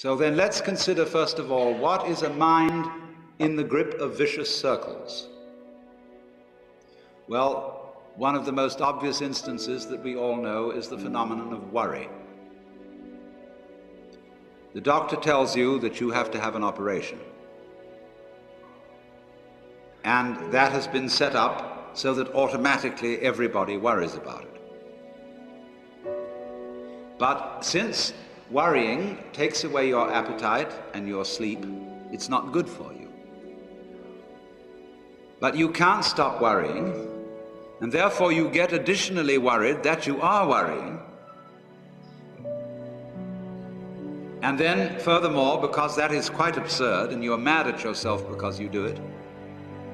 So then let's consider first of all, what is a mind in the grip of vicious circles? Well, one of the most obvious instances that we all know is the phenomenon of worry. The doctor tells you that you have to have an operation. And that has been set up so that automatically everybody worries about it. But since worrying takes away your appetite and your sleep, it's not good for you. But you can't stop worrying, and therefore you get additionally worried that you are worrying. And then furthermore, because that is quite absurd and you are mad at yourself because you do it,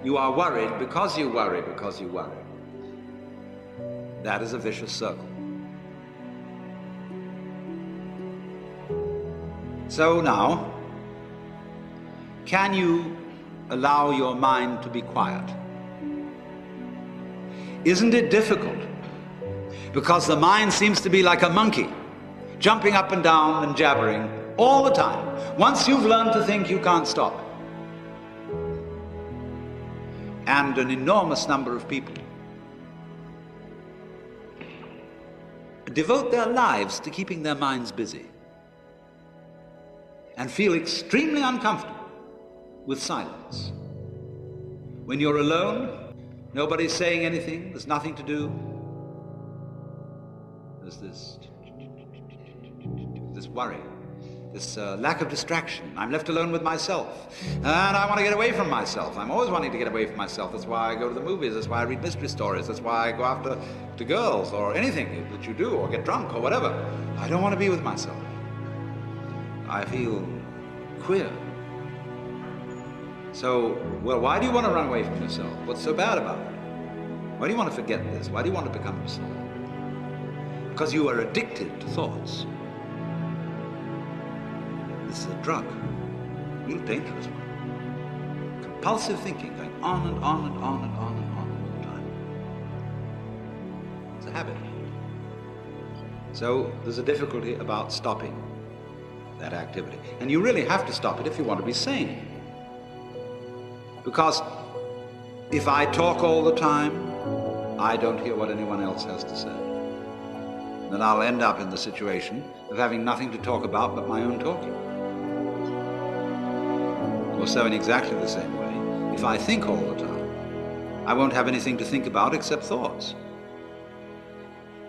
you are worried because you worry because you worry. That is a vicious circle. So now, can you allow your mind to be quiet? Isn't it difficult? Because the mind seems to be like a monkey, jumping up and down and jabbering all the time. Once you've learned to think, you can't stop. And an enormous number of people devote their lives to keeping their minds busy and feel extremely uncomfortable with silence. When you're alone, nobody's saying anything, there's nothing to do. There's this worry, this lack of distraction. I'm left alone with myself, and I want to get away from myself. I'm always wanting to get away from myself. That's why I go to the movies, that's why I read mystery stories, that's why I go after to girls or anything that you do, or get drunk or whatever. I don't want to be with myself. I feel queer. So, well, why do you want to run away from yourself? What's so bad about it? Why do you want to forget this? Why do you want to become yourself? Because you are addicted to thoughts. This is a drug, a real dangerous one. Compulsive thinking, going on and on and on and on and on all the time. It's a habit. So there's a difficulty about stopping that activity. And you really have to stop it if you want to be sane. Because if I talk all the time, I don't hear what anyone else has to say. Then I'll end up in the situation of having nothing to talk about but my own talking. Or so in exactly the same way, if I think all the time, I won't have anything to think about except thoughts.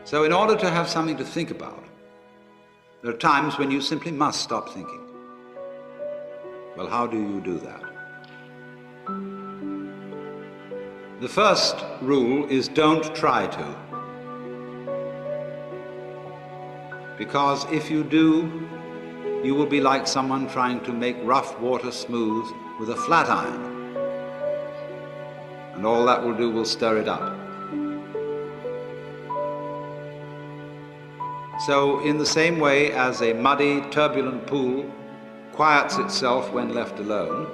So in order to have something to think about, there are times when you simply must stop thinking. Well, how do you do that? The first rule is don't try to. Because if you do, you will be like someone trying to make rough water smooth with a flat iron. And all that will do will stir it up. So in the same way as a muddy, turbulent pool quiets itself when left alone,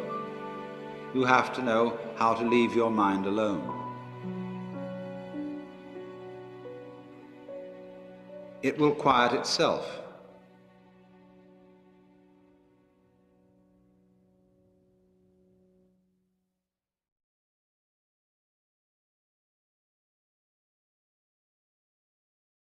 you have to know how to leave your mind alone. It will quiet itself.